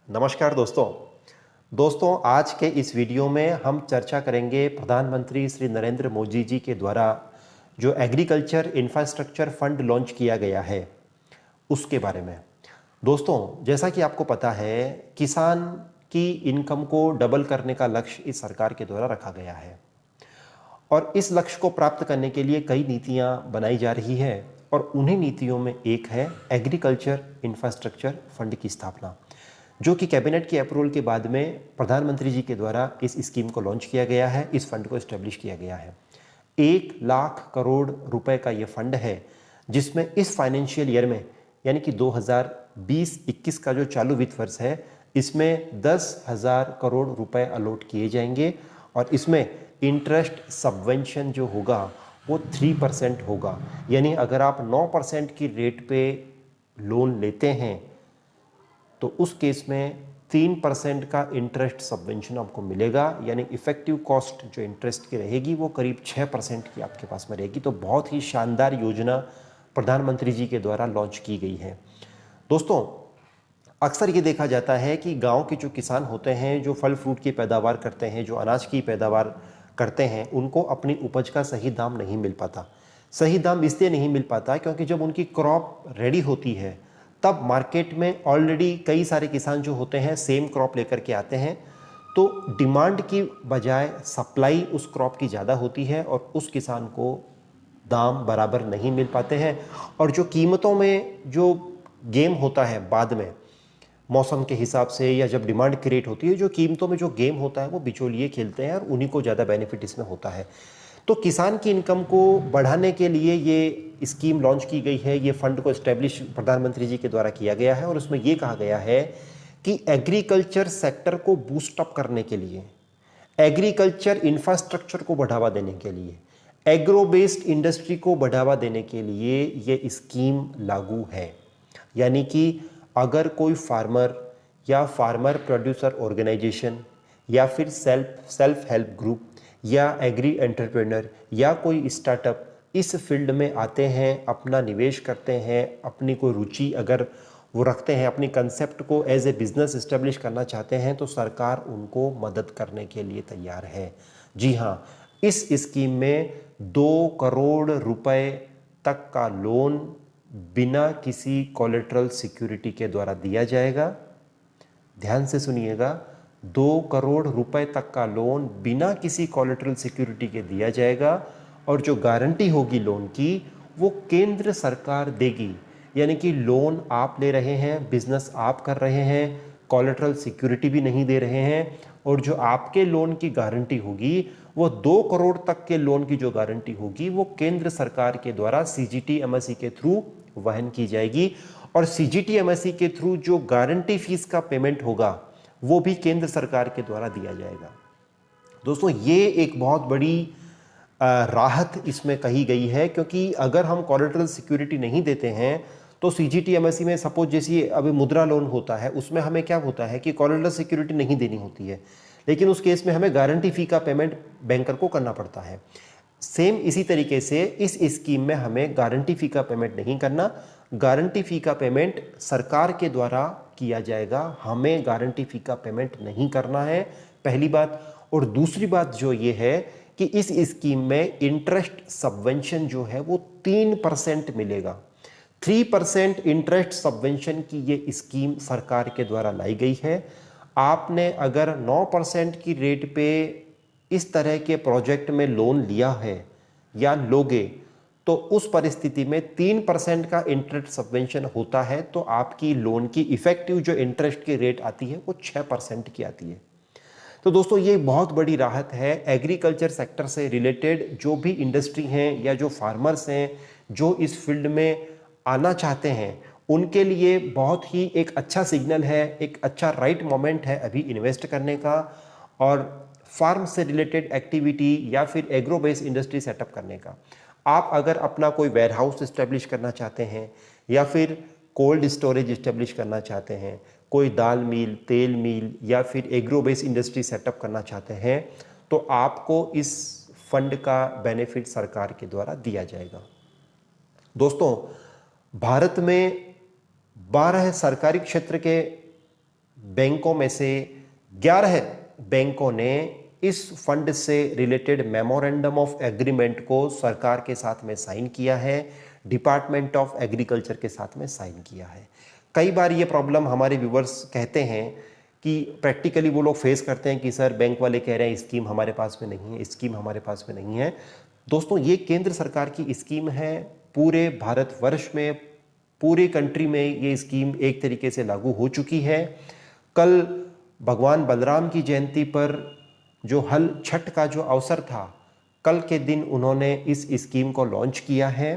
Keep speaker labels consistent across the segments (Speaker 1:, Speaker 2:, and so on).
Speaker 1: नमस्कार दोस्तों। आज के इस वीडियो में हम चर्चा करेंगे प्रधानमंत्री श्री नरेंद्र मोदी जी के द्वारा जो एग्रीकल्चर इंफ्रास्ट्रक्चर फंड लॉन्च किया गया है उसके बारे में। दोस्तों, जैसा कि आपको पता है, किसान की इनकम को डबल करने का लक्ष्य इस सरकार के द्वारा रखा गया है और इस लक्ष्य को प्राप्त करने के लिए कई नीतियां बनाई जा रही है और उन्हीं नीतियों में एक है एग्रीकल्चर इंफ्रास्ट्रक्चर फंड की स्थापना, जो कि कैबिनेट के अप्रूवल के बाद में प्रधानमंत्री जी के द्वारा इस स्कीम को लॉन्च किया गया है। इस फंड को एस्टेब्लिश किया गया है। 1 लाख करोड़ रुपए का ये फंड है, जिसमें इस फाइनेंशियल ईयर में यानी कि 2020-21 का जो चालू वित्त वर्ष है, इसमें 10,000 करोड़ रुपए अलॉट किए जाएंगे और इसमें इंटरेस्ट सबवेंशन जो होगा वो 3% होगा। यानी अगर आप 9% की रेट पे लोन लेते हैं तो उस केस में 3% का इंटरेस्ट सबवेंशन आपको मिलेगा, यानी इफेक्टिव कॉस्ट जो इंटरेस्ट की रहेगी वो करीब 6% की आपके पास में रहेगी। तो बहुत ही शानदार योजना प्रधानमंत्री जी के द्वारा लॉन्च की गई है। दोस्तों, अक्सर ये देखा जाता है कि गांव के जो किसान होते हैं, जो फल फ्रूट की पैदावार करते हैं, जो अनाज की पैदावार करते हैं, उनको अपनी उपज का सही दाम नहीं मिल पाता। सही दाम इसलिए नहीं मिल पाता क्योंकि जब उनकी क्रॉप रेडी होती है तब मार्केट में ऑलरेडी कई सारे किसान जो होते हैं सेम क्रॉप लेकर के आते हैं, तो डिमांड की बजाय सप्लाई उस क्रॉप की ज़्यादा होती है और उस किसान को दाम बराबर नहीं मिल पाते हैं। और जो कीमतों में जो गेम होता है बाद में मौसम के हिसाब से या जब डिमांड क्रिएट होती है, जो कीमतों में जो गेम होता है वो बिचौलिए खेलते हैं और उन्हीं को ज़्यादा बेनिफिट इसमें होता है। तो किसान की इनकम को बढ़ाने के लिए ये स्कीम लॉन्च की गई है। ये फंड को एस्टेब्लिश प्रधानमंत्री जी के द्वारा किया गया है और उसमें ये कहा गया है कि एग्रीकल्चर सेक्टर को बूस्ट अप करने के लिए, एग्रीकल्चर इंफ्रास्ट्रक्चर को बढ़ावा देने के लिए, एग्रो बेस्ड इंडस्ट्री को बढ़ावा देने के लिए ये स्कीम लागू है। यानी कि अगर कोई फार्मर या फार्मर प्रोड्यूसर ऑर्गेनाइजेशन या फिर सेल्फ हेल्प ग्रुप या एग्री एंटरप्रेन्योर या कोई स्टार्टअप इस फील्ड में आते हैं, अपना निवेश करते हैं, अपनी कोई रुचि अगर वो रखते हैं, अपनी कंसेप्ट को एज ए बिजनेस इस्टेब्लिश करना चाहते हैं, तो सरकार उनको मदद करने के लिए तैयार है। जी हाँ, इस स्कीम में 2 करोड़ रुपए तक का लोन बिना किसी कोलेटरल सिक्योरिटी के द्वारा दिया जाएगा। ध्यान से सुनिएगा, 2 करोड़ रुपए तक का लोन बिना किसी कोलेटरल सिक्योरिटी के दिया जाएगा और जो गारंटी होगी लोन की वो केंद्र सरकार देगी। यानी कि लोन आप ले रहे हैं, बिजनेस आप कर रहे हैं, कोलेटरल सिक्योरिटी भी नहीं दे रहे हैं और जो आपके लोन की गारंटी होगी वो 2 करोड़ तक के लोन की जो गारंटी होगी वो केंद्र सरकार के द्वारा CGTMSE के थ्रू वहन की जाएगी और CGTMSE के थ्रू जो गारंटी फीस का पेमेंट होगा वो भी केंद्र सरकार के द्वारा दिया जाएगा। दोस्तों, ये एक बहुत बड़ी राहत इसमें कही गई है, क्योंकि अगर हम कोलेटरल सिक्योरिटी नहीं देते हैं तो CGTMSE में सपोज जैसी अभी मुद्रा लोन होता है, उसमें हमें क्या होता है कि कोलेटरल सिक्योरिटी नहीं देनी होती है, लेकिन उस केस में हमें गारंटी फी का पेमेंट बैंकर को करना पड़ता है। सेम इसी तरीके से इस स्कीम में हमें गारंटी फी का पेमेंट नहीं करना, गारंटी फी का पेमेंट सरकार के द्वारा किया जाएगा। हमें गारंटी फी का पेमेंट नहीं करना है, पहली बात। और दूसरी बात जो ये है कि इस स्कीम में इंटरेस्ट सबवेंशन जो है वो 3% मिलेगा। 3% इंटरेस्ट सबवेंशन की ये स्कीम सरकार के द्वारा लाई गई है। आपने अगर 9% की रेट पे इस तरह के प्रोजेक्ट में लोन लिया है या लोगे, तो उस परिस्थिति में 3% का इंटरेस्ट सबवेंशन होता है, तो आपकी लोन की इफेक्टिव जो इंटरेस्ट की रेट आती है वो 6% की आती है। तो दोस्तों, ये बहुत बड़ी राहत है। एग्रीकल्चर सेक्टर से रिलेटेड जो भी इंडस्ट्री हैं या जो फार्मर्स हैं जो इस फील्ड में आना चाहते हैं, उनके लिए बहुत ही एक अच्छा सिग्नल है, एक अच्छा राइट मोमेंट है अभी इन्वेस्ट करने का और फार्म से रिलेटेड एक्टिविटी या फिर एग्रो बेस्ड इंडस्ट्री सेटअप करने का। आप अगर अपना कोई वेयर हाउस इस्टेब्लिश करना चाहते हैं या फिर कोल्ड स्टोरेज इस्टेब्लिश करना चाहते हैं, कोई दाल मिल, तेल मिल या फिर एग्रो बेस्ड इंडस्ट्री सेटअप करना चाहते हैं, तो आपको इस फंड का बेनिफिट सरकार के द्वारा दिया जाएगा। दोस्तों, भारत में 12 सरकारी क्षेत्र के बैंकों में से 11 बैंकों ने इस फंड से रिलेटेड मेमोरेंडम ऑफ एग्रीमेंट को सरकार के साथ में साइन किया है, डिपार्टमेंट ऑफ एग्रीकल्चर के साथ में साइन किया है। कई बार ये प्रॉब्लम हमारे व्यूवर्स कहते हैं कि प्रैक्टिकली वो लोग फेस करते हैं कि सर बैंक वाले कह रहे हैं स्कीम हमारे पास में नहीं है, स्कीम हमारे पास में नहीं है। दोस्तों, ये केंद्र सरकार की स्कीम है। पूरे भारतवर्ष में, पूरी कंट्री में ये स्कीम एक तरीके से लागू हो चुकी है। कल भगवान बलराम की जयंती पर जो हल छठ का जो अवसर था, कल के दिन उन्होंने इस स्कीम को लॉन्च किया है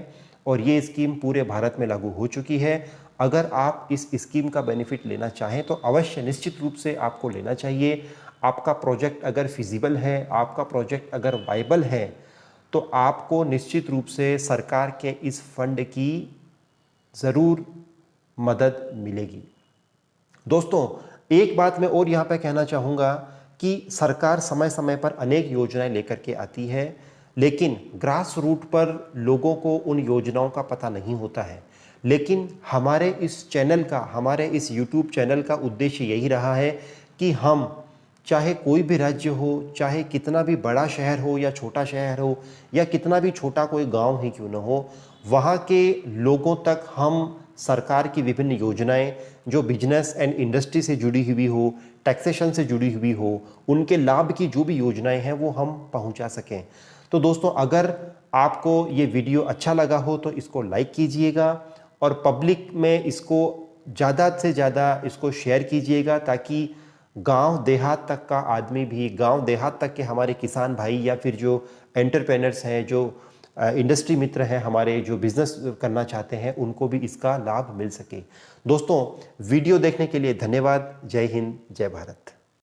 Speaker 1: और ये स्कीम पूरे भारत में लागू हो चुकी है। अगर आप इस स्कीम का बेनिफिट लेना चाहें तो अवश्य निश्चित रूप से आपको लेना चाहिए। आपका प्रोजेक्ट अगर फिजिबल है, आपका प्रोजेक्ट अगर वाइबल है, तो आपको निश्चित रूप से सरकार के इस फंड की ज़रूर मदद मिलेगी। दोस्तों, एक बात मैं और यहाँ पे कहना चाहूँगा कि सरकार समय समय पर अनेक योजनाएं लेकर के आती है, लेकिन ग्रास रूट पर लोगों को उन योजनाओं का पता नहीं होता है। लेकिन हमारे इस चैनल का, हमारे इस YouTube चैनल का उद्देश्य यही रहा है कि हम, चाहे कोई भी राज्य हो, चाहे कितना भी बड़ा शहर हो या छोटा शहर हो, या कितना भी छोटा कोई गांव ही क्यों न हो, वहाँ के लोगों तक हम सरकार की विभिन्न योजनाएं जो बिजनेस एंड इंडस्ट्री से जुड़ी हुई हो, टैक्सेशन से जुड़ी हुई हो, उनके लाभ की जो भी योजनाएं हैं वो हम पहुंचा सकें। तो दोस्तों, अगर आपको ये वीडियो अच्छा लगा हो तो इसको लाइक कीजिएगा और पब्लिक में इसको ज़्यादा से ज़्यादा इसको शेयर कीजिएगा, ताकि गांव देहात तक का आदमी भी, गांव देहात तक के हमारे किसान भाई या फिर जो एंटरप्रेनर्स हैं, जो इंडस्ट्री मित्र हैं हमारे, जो बिजनेस करना चाहते हैं, उनको भी इसका लाभ मिल सके। दोस्तों, वीडियो देखने के लिए धन्यवाद। जय हिंद, जय भारत।